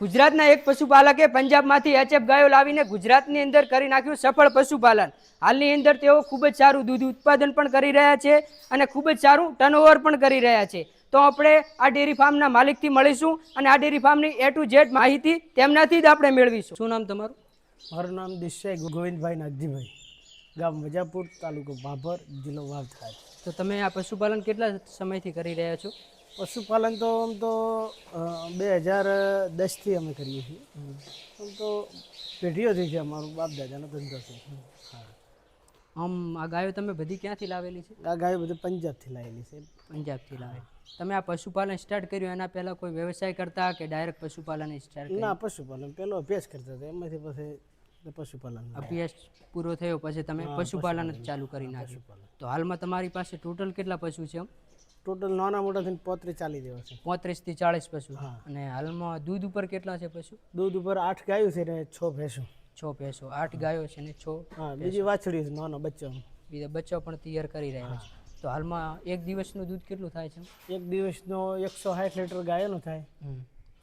ગુજરાતના એક પશુપાલકે પંજાબમાંથી એચએફ ગાયો લાવીને ગુજરાતની અંદર કરી નાખ્યું સફળ પશુપાલન. હાલની અંદર તેઓ ખૂબ જ સારું દૂધ ઉત્પાદન પણ કરી રહ્યા છે અને ખૂબ જ સારું ટર્નઓવર પણ કરી રહ્યા છે. તો આપણે આ ડેરી ફાર્મના માલિકથી મળીશું અને આ ડેરી ફાર્મની A to Z માહિતી તેમનાથી જ આપણે મેળવીશું. શું નામ તમારું? મારું નામ દેસાઈ ગોવિંદભાઈ નાગજીભાઈ, ગામ વજાપુર, તાલુકો ભાભર, જિલ્લો વાવ થાય. તો તમે આ પશુપાલન કેટલા સમયથી કરી રહ્યા છો? પશુપાલન તો આમ તો 2010થી અમે કરીએ છીએ. આમ તો પેઢીઓથી છે, અમારું બાપ દાદાનો ધંધો છે. આમ આ ગાયો તમે બધી ક્યાંથી લાવેલી છે? આ ગાયો બધી પંજાબથી લાવેલી છે. પંજાબથી લાવેલી. તમે આ પશુપાલન સ્ટાર્ટ કર્યું એના પહેલા કોઈ વ્યવસાય કરતા કે ડાયરેક્ટ પશુપાલન સ્ટાર્ટ કર્યું? ના, પશુપાલન પહેલો અભ્યાસ કરતા હતા, એમાંથી પછી પશુપાલન. અભ્યાસ પૂરો થયો પછી તમે પશુપાલન જ ચાલુ કરી નાખ્યું. તો હાલમાં તમારી પાસે ટોટલ કેટલા પશુ છે? ટોટલ નાના મોટા થઈને 35-40 જેવા છે. 35 થી 40 પશુ. અને હાલમાં દૂધ ઉપર કેટલા છે પશુ? દૂધ ઉપર 8 ગાયો છે ને 6 ભેંસો. 6 ભેંસો. 8 ગાયો છે ને 6. હા, બીજી વાછડી છે, નાનો બચ્ચો. બીજા બચ્ચા પણ તૈયાર કરી રહ્યા છે. તો હાલમાં એક દિવસનું દૂધ કેટલું થાય છે? એક દિવસનો 160 લીટર ગાયનું થાય,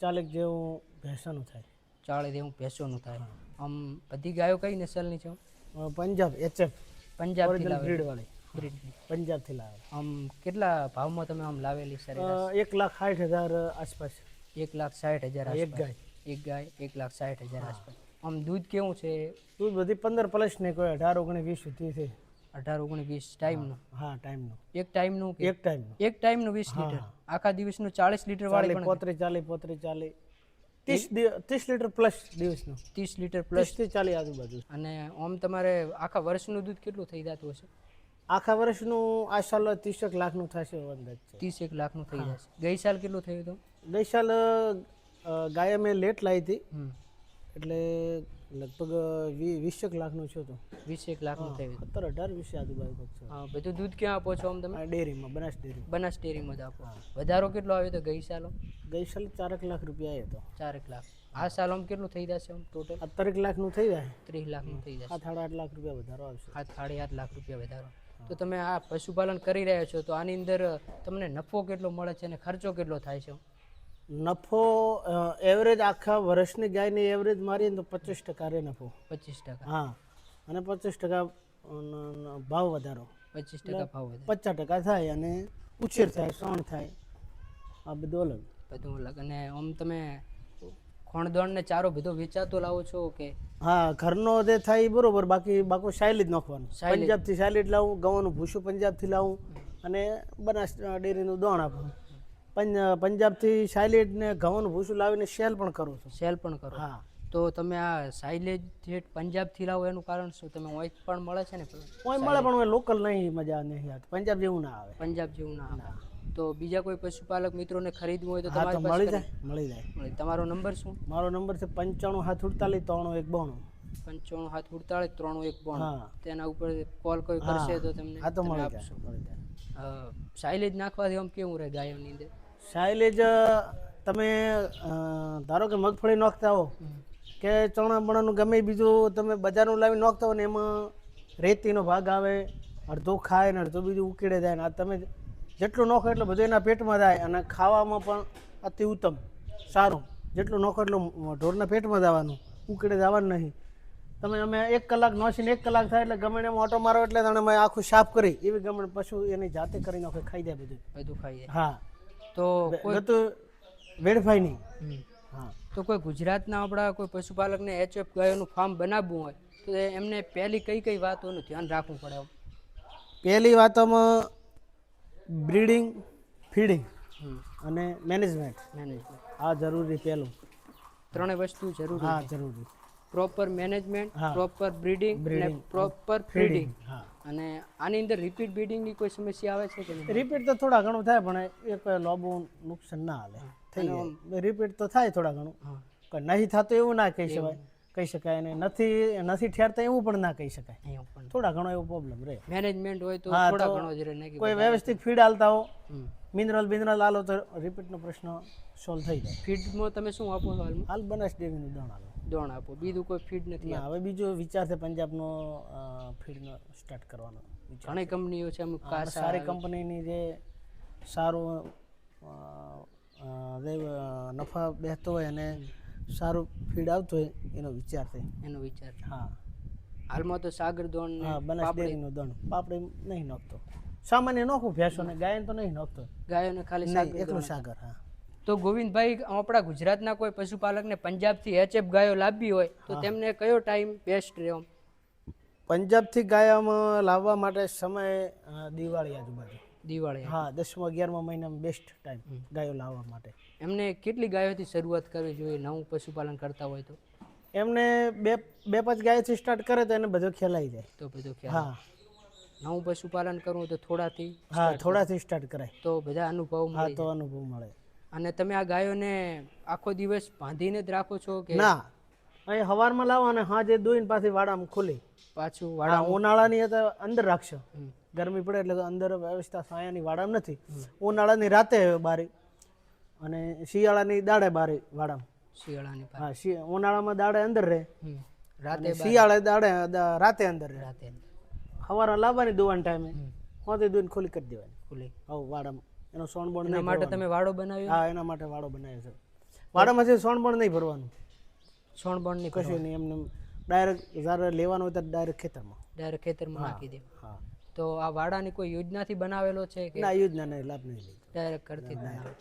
40 જેવું ભેંસોનું થાય. 40 જેવું ભેંસોનું થાય. આમ બધી ગાયો કઈ નસલની છે? પંજાબ HF પંજાબથી બ્રીડ લાવેલી. વાળી પંજાબથી લાવે. આમ કેટલા ભાવમાં તમે આમ લાવેલી સરેરાશ? 1,60,000 આસપાસ. 1,60,000 એક ગાય. એક ગાય 1,60,000 આસપાસ. આમ દૂધ કેવું છે? દૂધ બધી 15 પ્લસ ને કોઈ 18, 19, 20 સુધી છે. 18, 19, 20 ટાઈમનું? હા, ટાઈમનું. એક ટાઈમનું? એક ટાઈમનું. એક ટાઈમનું 20 લીટર. આખા દિવસનું 40 લીટર વાળી પણ? 40 30 લીટર પ્લસ દિવસનું. 30 લીટર પ્લસ 30 થી 40 આજુબાજુ. અને આમ તમારે આખા વર્ષનું દૂધ કેટલું થઈ જતું હશે? આખા વર્ષનું આ સાલ 30 લાખનું થશે અંદાજ છે. 31 લાખનું થઈ જશે. ગઈ સાલ કેટલું થયું હતું? ગઈ સાલ ગાય મેં લેટ લાવી હતી, એટલે લગભગ 20 લાખનું છે. તો 21 લાખનું થયું. 17, 18, 20 આજુબાજુ છે. હા, બધું દૂધ ક્યાં આપો છો આમ તમે? ડેરીમાં, બનાસ ડેરી. બનાસ ડેરીમાં જ આપો. વધારો કેટલો આવ્યો તો ગઈ સાલ? ગઈ સાલ 4 લાખ રૂપિયા આવ્યો હતો. 4 લાખ. આ સાલ આમ કેટલું થઈ જશે આમ ટોટલ? 30 લાખનું થઈ જાય. 30 લાખનું થઈ જશે. 8.5 લાખ રૂપિયા વધારો આવશે. 8.5 લાખ રૂપિયા વધારો. તો તમે આ પશુપાલન કરી રહ્યા છો તો આની અંદર તમને નફો કેટલો મળે છે અને ખર્ચો કેટલો થાય છે? નફો એવરેજ આખા વર્ષની ગાયની એવરેજ મારીએ તો 25% રહે નફો. 25%? હા, અને 25% ભાવ વધારો. 25% ભાવ વધારો. 50% થાય અને ઉછેર થાય, સણ થાય, આ બધું અલગ. બધું અલગ. અને આમ તમે ખોણદોણ ને ચારો બધો વેચાતો લાવો છો કે? હા, ઘરનો જે થાય એ બરોબર, બાકી સાયલેજ નાખવાનું. પંજાબથી સાયલેજ લાવું, ગવાનું ભૂસું પંજાબથી લાવું અને બનાસ ડેરીનું દોણ આપવું. પંજાબથી સાયલેજ ને ઘઉંનું ભૂસું લાવીને સેલ પણ કરું છું. સેલ પણ કરો? હા. તો તમે આ સાયલેજ જે પંજાબથી લાવો એનું કારણ શું? તમે ઓય પણ મળે છે ને? ઓય મળે પણ લોકલ નહીં, મજા નહીં આવતી. પંજાબ જેવું ના આવે. પંજાબ જેવું ના આવે. તો બીજા કોઈ પશુપાલક મિત્રોને ખરીદવું હોય તો હા, તમારી તો પાસે મળી જાય. તમારો નંબર શું? મારો નંબર છે 95 748 30192. 95 748 30192. હા, તેના ઉપર કોલ કોઈ કરશે તો તમને? હા, તો તમે મળી આપશો. જાય. સાયલેજ નાખવાથી આમ કેવું રહે ગાયોની અંદર? સાયલેજ તમે ધારો કે મગફળી નાખતા હો કે ચણા બણાનું ગમે બીજું તમે બજારનું લાવી નાખતા હો ને એમાં રેતીનો ભાગ આવે, અડધો ખાય ને અડધો બીજું ઉકેળે જાય. ને આ તમે જેટલું નાખો એટલું બધું એના પેટમાં જાય અને ખાવામાં પણ અતિ ઉત્તમ સારું. જેટલું નાખો એટલું ઢોરના પેટમાં જવાનું, ઉકેળે જવાનું નહીં. અમે 1 કલાક નોસીને 1 કલાક થાય એટલે ગમે એમ ઓટો મારો એટલે તમે આખું સાફ કરી એવી ગમે પશુ એની જાતે કરી નાખે, ખાઈ જાય બધું ખાઈ જાય. હા, તો વેડફાય નહીં. હા, તો કોઈ ગુજરાતના આપણા કોઈ પશુપાલકને HF ગાયોનું ફાર્મ બનાવવું હોય તો એમને પહેલી કઈ વાતોનું ધ્યાન રાખવું પડે? પહેલી વાતોમાં બ્રીડિંગ, ફીડિંગ અને મેનેજમેન્ટ આ જરૂરી. પહેલું 3 વસ્તુ જરૂરી. હા, જરૂરી. પ્રોપર મેનેજમેન્ટ, પ્રોપર બ્રીડિંગ અને પ્રોપર ફીડિંગ. અને આની અંદર રિપીટ બ્રીડિંગની કોઈ સમસ્યા આવે છે કે નહીં? રિપીટ તો થોડા ઘણું થાય પણ એક લોબો નુકસાન ના આવે. થઈ જાય રિપીટ તો થાય થોડા ઘણું. નહીં થતું એવું ના કહી શકાય અને નથી ઠેરતા એવું પણ ના કહી શકાય. થોડા ઘણો એવો પ્રોબ્લેમ રહે. મેનેજમેન્ટ હોય તો થોડા ઘણો જ રહે. કોઈ વ્યવસ્થિત ફીડ આલતા હો, મિનરલ આલો તો રિપીટનો પ્રશ્ન સોલ્વ થઈ જાય. ફીડમાં તમે શું આપો છો હાલ બનાસ ડેરીનું દોણ આલો. દોણ આપો, બીજું કોઈ ફીડ નથી? હવે બીજો વિચાર છે પંજાબનો ફીડનો સ્ટાર્ટ કરવાનો. ઘણી કંપનીઓ છે અમુક સારી કંપનીની જે સારું નફા બેસતો હોય અને સારું ફીડ આવતું હોય એનો વિચાર છે. એનો વિચાર છે. હા હાલમાં તો સાગર દોણ ને હા બનાસ ડેરીનું દણ પાપડી નહીં નાખતો. સામાન્ય નાખું ભેંસોને, ગાયને તો નહીં નાખતો. ગાયોને ખાલી નહીં સાગર એકલું દોણ. સાગર. હા તો ગોવિંદભાઈ, આપણા ગુજરાતના કોઈ પશુપાલકને પંજાબથી એચએફ ગાયો લાવવી હોય તો તેમને કયો ટાઈમ બેસ્ટ રહે? પંજાબથી ગાયામાં લાવવા માટે સમય દિવાળી આજુબાજુ. દિવાળી. હા 10મા 11મા મહિનામાં બેસ્ટ ટાઈમ ગાયો લાવવા માટે. એમને કેટલી ગાયોથી શરૂઆત કરવી જોઈએ નવું પશુપાલન કરતા હોય તો? એમને બે પાંચ ગાયથી સ્ટાર્ટ કરે તો એને બધો ખ્યાલ આવી જાય. તો બધો ખ્યાલ. હા નવું પશુપાલન કરવું હોય તો થોડાથી, હા થોડાથી સ્ટાર્ટ કરાય તો બધા અનુભવ હા મળે. તો અનુભવ મળે. અને તમે આ ગાયોને આખો દિવસ બાંધીને જ રાખો છો કે ના અહીં સવારમાં લાવો અને સાંજે દોઈને પાછી વાડામાં ખુલી. પાછું હા વાડા? ઉનાળાની તો અંદર રાખશો. હમ. ગરમી પડે એટલે અંદર વ્યવસ્થા સાયાની વાડામાં નથી. ઉનાળાની રાતે બારી અને શિયાળાની દાડે બારી વાડામાં. શિયાળાની પાસે. હા ઉનાળામાં દાડે અંદર રહે, રાતે બહાર. શિયાળે દાડે રાતે અંદર રહે. રાતે સવારે લાવવાની દોવાના ટાઈમે હોતી દોઈને ખુલ્લી કરી દેવાની. ખુલ્લી. હવ વાડામાં એનો સોનબણ એના નહીં માટે ભરવાનો. તમે વાડો બનાવ્યો? હા એના માટે વાડો બનાવ્યો છે. વાડામાંથી સોનબણ નહીં ભરવાનું, સોણબણ ની કશું નહીં. એમને ડાયરેક્ટ જ્યારે લેવાનું હોય ત્યારે ડાયરેક્ટ ખેતરમાં. ડાયરેક્ટ ખેતરમાં નાખી દે. હા તો આ વાડાની કોઈ યોજનાથી બનાવેલો છે કે ના યોજના નહીં, લાભ નહીં લીધો, ડાયરેક્ટ કરતી જ બનાવેલો?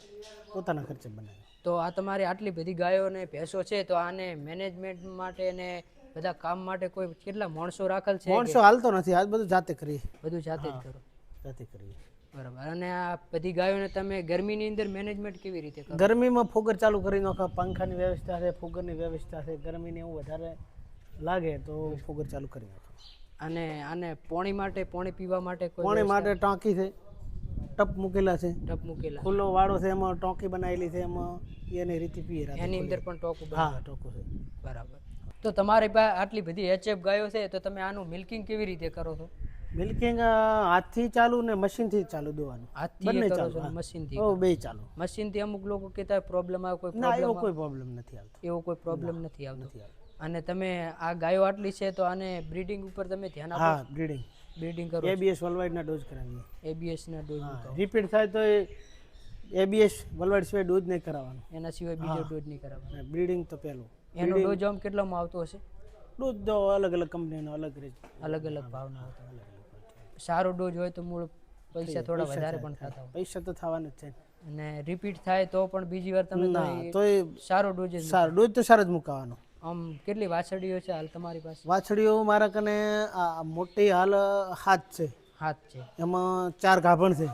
પોતાના ખર્ચે બનાવ્યો. તો આ તમારી આટલી બધી ગાયો ને ભેંસો છે તો આને મેનેજમેન્ટ માટે ને બધા કામ માટે કોઈ કેટલા માણસો રાખેલ છે? માણસો હાલતો નથી, આજ બધું જાતે કરી. બધું જાતે જ કરો? જાતે કરી. બરાબર. અને આ બધી ગાયોને તમે ગરમીની અંદર મેનેજમેન્ટ કેવી રીતે કરો? ગરમીમાં ફુગર ચાલુ કરી નાખો. પંખાની વ્યવસ્થા છે, ફુગરની વ્યવસ્થા છે. ગરમીને એવું વધારે લાગે તો ફુગર ચાલુ કરી નાખો. અને આને પાણી માટે, પાણી પીવા માટે કોઈ પાણી માટે ટાંકી છે, ટપ મૂકેલા છે. ટપ મૂકેલા? ખુલ્લો વાડો છે, એમાં ટાંકી બનાવેલી છે, એમાં એની રીતે પીએ રાતે. એની અંદર પણ ટોકું હા ટોકું છે. બરાબર. તો તમારી પાસે આટલી બધી એચએફ ગાયો છે તો તમે આનું મિલ્કિંગ કેવી રીતે કરો છો? મિલ્કિંગ હાથથી ચાલુ ને મશીનથી ચાલુ દોવાનું. હાથથી બંને કરો ચાલુ. છો? હા. મશીનથી? ઓ બે ચાલુ. મશીનથી અમુક લોકો કહેતા પ્રોબ્લેમ આવે, કોઈ ના એવો પ્રોબ્લેમ? કોઈ પ્રોબ્લેમ નથી આવતો. એવો કોઈ પ્રોબ્લેમ નથી આવતો. નથી આવતો. અને તમે આ ગાયો આટલી છે તો આને બ્રીડિંગ ઉપર તમે ધ્યાન આપો? હા બ્રીડિંગ. બ્રીડિંગ કરો? એબીએસ વર્લ્ડવાઇડના ડોઝ કરાવીએ. એબીએસ ના ડોઝ મૂકો? રિપીટ થાય તો એબીએસ વર્લ્ડવાઇડ સિવાય ડોઝ નહીં કરાવવાનો. એના સિવાય બીજો ડોઝ નહીં કરાવવાનો? બ્રીડિંગ તો પહેલું. એનો ડોઝ આમ કેટલામાં આવતો હશે? ડોઝ તો અલગ અલગ કંપનીનો અલગ રહે. અલગ અલગ ભાવનો આવતો? સારો ડોઝ હોય તો મૂળ પૈસા થોડા વધારે પણ થતા હોય. પૈસા તો થવાના જ છે. અને રિપીટ થાય તો પણ બીજી વાર તમે ના તો એ સારો ડોઝ સારો ડોઝ તો સારો જ મુકાવાનો. આમ કેટલી વાછડીઓ છે હાલ તમારી પાસે? વાછડીઓ મારા કને આ મોટી હાલ 7 છે. 7 છે? એમાં 4 ગાભણ છે.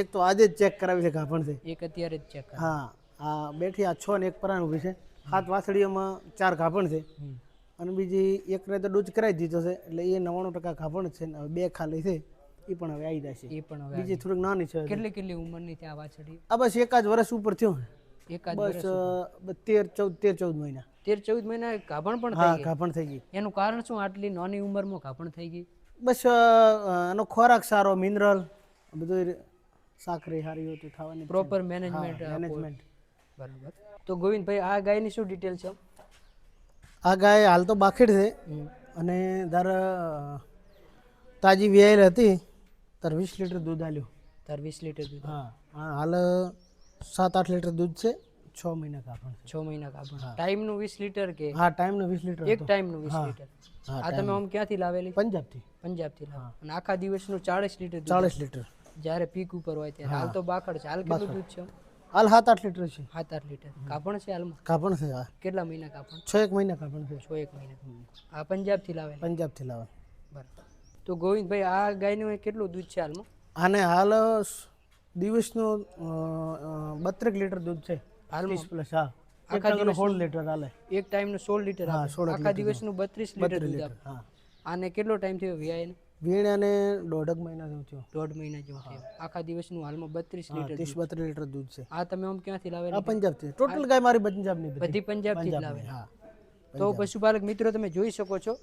એક તો આજે જ ચેક કરાવી છે, ગાભણ છે. એક અત્યારે જ ચેક કરો? હા આ બેઠી આ 6 ને 1 પરાણ ઊભી છે. 7 વાછડીઓમાં 4 ગાભણ છે. અને બીજી એકને તો ડોઝ કરાવી દીધો છે એટલે એ 99% ગાભણ છે. હવે 2 ખાલી છે, એ પણ હવે આવી જશે. એ પણ હવે બીજી થોડીક નાની છે. કેટલી કેટલી ઉંમરની ત્યાં વાછડી? આ બસ 1 જ વર્ષ ઉપર થયો. એકાદ બસ 13-14 મહિના. 13-14 મહિના ગાભણ પણ હા થઈ ગઈ? ગાભણ થઈ ગઈ. એનું કારણ શું આટલી નાની ઉંમરમાં ગાભણ થઈ ગઈ? બસ એનો ખોરાક સારો, મિનરલ બધું સાકરી સારી હોય તો ખાવાની. Proper management? મેનેજમેન્ટ. બરાબર. તો ગોવિંદભાઈ આ ગાયની શું ડિટેલ છે? આ ગાય હાલ તો બાખેડ છે અને ધાર તાજી વિયાયેલ હતી તાર 20 લીટર દૂધ આલ્યું. તાર 20 લીટર દૂધ? હા હાલ 7-8 લીટર દૂધ છે. 6 મહિના ગાભણ છે. 6 મહિના ગાભણ. ટાઈમનું 20 લીટર કે? હા ટાઈમનું 20 લીટર. એક ટાઈમનું 20 લીટર? આ તમે આમ ક્યાંથી લાવેલી? પંજાબથી. પંજાબથી લાવ. અને આખા દિવસનું 40 લીટર દૂધ? 40 લીટર જ્યારે પીક ઉપર હોય ત્યારે. હાલ તો બાખડ છે. હાલ કેટલું દૂધ છે? હાલ 7-8 લીટર છે. 7-8 લીટર. ગાભણ છે હાલમાં? ગાભણ છે. હા કેટલા મહિના ગાભણ? 6-1 મહિના ગાભણ છે. 6-1 મહિના. આ પંજાબથી લાવેલી? પંજાબથી લાવે. બરાબર. તો ગોવિંદભાઈ આ ગાયનું કેટલું દૂધ છે હાલમાં? આને હાલ દિવસનું 32 લીટર દૂધ છે. હાલમાં? 30 પ્લસ. હા આખા દિવસ 16 લીટર હાલે. એક ટાઈમનું 16 લીટર હા, આપે. 16 આખા દિવસનું 32 લીટર દૂધ આપે. હા આને કેટલો ટાઈમ થયો વિયાઈને? વીણાને 1.5 મહિના જેવું થયો. 1.5 મહિના જેવું થયું. આખા દિવસનું હાલમાં 32 લીટર. 30-32 લીટર દૂધ છે. આ તમે આમ ક્યાંથી આ લાવેલી? પંજાબથી. ટોટલ ગાય મારી પંજાબની બધી પંજાબથી જ લાવેલી? હા. તો પશુપાલક મિત્રો તમે જોઈ શકો છો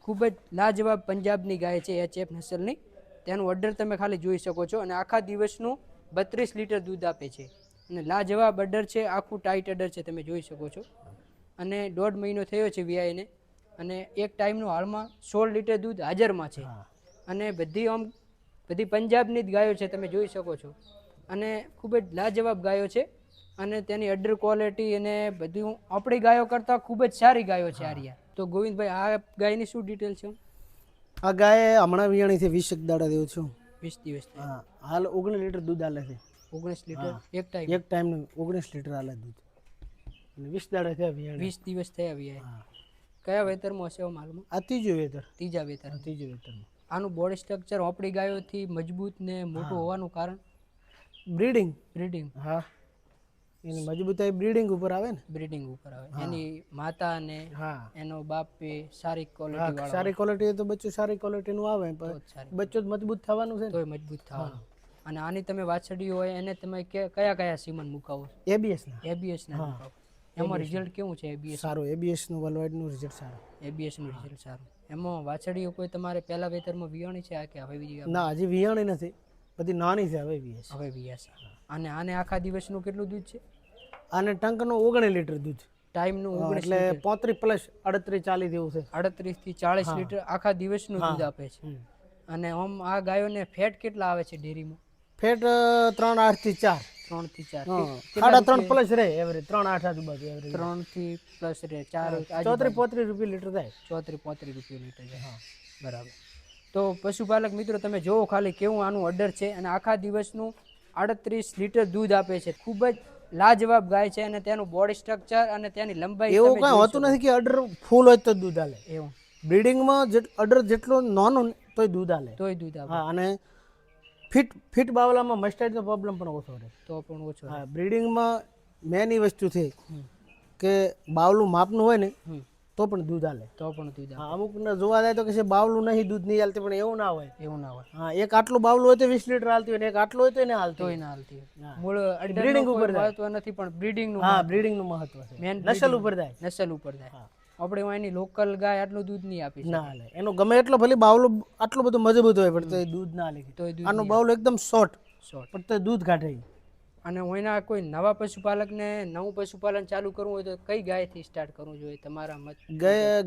ખૂબ જ લાજવાબ પંજાબની ગાય છે એચએફ નસલની. તેનું અડર તમે ખાલી જોઈ શકો છો અને આખા દિવસનું 32 લીટર દૂધ આપે છે અને લાજવાબ અડર છે. આખું ટાઈટ અડર છે, તમે જોઈ શકો છો. અને 1.5 મહિનો થયો છે વિયાઈને અને એક ટાઈમનું હાલમાં 16 લીટર દૂધ હાજરમાં છે. અને બધી પંજાબની જ ગાયો છે, તમે જોઈ શકો છો. અને ખૂબ જ લાજવાબ ગાયો છે અને તેની અડર ક્વોલિટી અને બધું આપણી ગાયો કરતાં ખૂબ જ સારી ગાયો છે આર્યા. તો ગોવિંદભાઈ આ ગાયની શું ડિટેલ છે? આ ગાય હમણાં વિયાણી છે 20 દાડા જેવું છું. 20 દિવસ થયા. હા, હાલ 19 લીટર દૂધ આલે છે. 19 લીટર એક ટાઈમ. એક ટાઈમનું 19 લીટર આલે દૂધ. અને 20 દાડા થયા વિયાણી. 20 દિવસ થયા વિયાય. હા. કયા વેતરમાં હશે માલમાં? આ ત્રીજું વેતર. ત્રીજા વેતર. ત્રીજું વેતરમાં. આનું બોડી સ્ટ્રક્ચર આપણી ગાયોથી મજબૂત ને મોટું હોવાનું કારણ બ્રીડિંગ. બ્રીડિંગ. હા, એની મજબૂતાઈ બ્રીડિંગ ઉપર આવે ને. બ્રીડિંગ ઉપર આવે. એની માતા અને હા, એનો બાપ એ સારી ક્વોલિટી વાળો સારી ક્વોલિટી તો બચ્ચું સારી ક્વોલિટીનું આવે પણ સારી બચ્ચું જ મજબૂત થવાનું છે ને. તોય મજબૂત થવાનું. અને આની તમે વાછડી હોય એને તમે કયા કયા સીમન મુકાવો? એબીએસ ના. એબીએસ ના મુકાવો. એમાં રિઝલ્ટ કેવું છે? એબીએસ સારું. એબીએસ નું વર્લ્ડવાઇડ નું રિઝલ્ટ સારું. એબીએસ નું રિઝલ્ટ સારું. એમાં વાછડીઓ કોઈ તમારે પહેલા વેતરમાં વિયાણી છે આ કે હવે બીજી? ના, હજી વિયાણી નથી, બધી નાની છે હવે એબીએસ. હવે વિયાસ. અને આને આખા દિવસનું કેટલું દૂધ છે? આને ટંકનું 19 લીટર દૂધ. ટાઈમનું 19 એટલે 35 પ્લસ 38 40 જેવું છે. 38 થી 40 લીટર આખા દિવસનું દૂધ આપે છે. અને આમ આ ગાયોને ફેટ કેટલા આવે છે ડેરીમાં? ફેટ 3.8 થી 4. 3 થી 4. 3.5 પ્લસ રહે એવરેજ. 3.8 આજુબાજુ એવરેજ. 3 થી પ્લસ રહે. 4 34-35 રૂપિયા લીટર થાય. 34-35 રૂપિયા લીટર છે. હા, બરાબર. તો પશુપાલક મિત્રો તમે જોવો ખાલી કેવું આનું અડર છે અને આખા દિવસનું 38 લીટર દૂધ આપે છે. ખૂબ જ લાજવાબ ગાય છે અને તેનું બોડી સ્ટ્રક્ચર અને તેની લંબાઈ એવું કઈ હોતું નથી કે અડર ફૂલ હોય તો દૂધ આલે. એવું બ્રીડિંગમાં અડર જેટલો નાનો ને તોય દૂધ આલે. તોય દૂધ આપે. હા, અને ફિટ બાવલામાં મસ્ટાઇડનો પ્રોબ્લેમ પણ ઓછો રહે. તો પણ ઓછો. હા, બ્રીડિંગમાં મેન એ વસ્તુ છે કે બાવલું માપનું હોય ને તો પણ દૂધ આલે. તો પણ દૂધ આપે. હા, અમુક જોવા જાય તો કે છે બાવલું નહીં દૂધ નહીં હાલતી, પણ એવું ના હોય. એવું ના હોય. હા, એક આટલું બાવલું હોય તો 20 લીટર હાલતી હોય ને એક આટલું હોય તો એને હાલતી તોય ના હાલતી. હા. મૂળ બ્રીડિંગ ઉપર મહત્વ નથી પણ બ્રીડિંગ નું. હા, બ્રીડિંગ નું મહત્વ છે. મેન નસલ ઉપર જાય. નસલ ઉપર જાય. આપણે એની લોકલ ગાય આટલું દૂધ નહીં આપી ના હાલે. એનો ગમે એટલો ભલે બાવલું આટલું બધું મજબૂત હોય પણ તો દૂધ ના હાલે. તોય દૂધ. આનું બાવલું એકદમ શોર્ટ શોર્ટ. પણ તો દૂધ કાઢે. અને એના કોઈ નવા પશુપાલકને નવું પશુપાલન ચાલુ કરવું હોય તો કઈ ગાયથી સ્ટાર્ટ કરવું જોઈએ તમારા મત?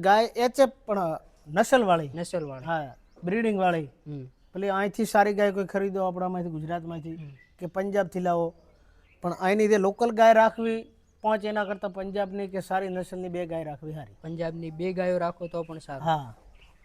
ગાય એચએફ પણ નસલ વાળી. નસલ વાળી. હા, બ્રીડિંગ વાળી. પેલી અહીંથી સારી ગાય કોઈ ખરીદો આપણામાંથી ગુજરાતમાંથી કે પંજાબથી લાવો, પણ અહીંની જે લોકલ ગાય રાખવી 5 એના કરતાં પંજાબની કે સારી નસલની 2 ગાય રાખવી સારી. પંજાબની 2 ગાયો રાખો તો પણ સારું. હા,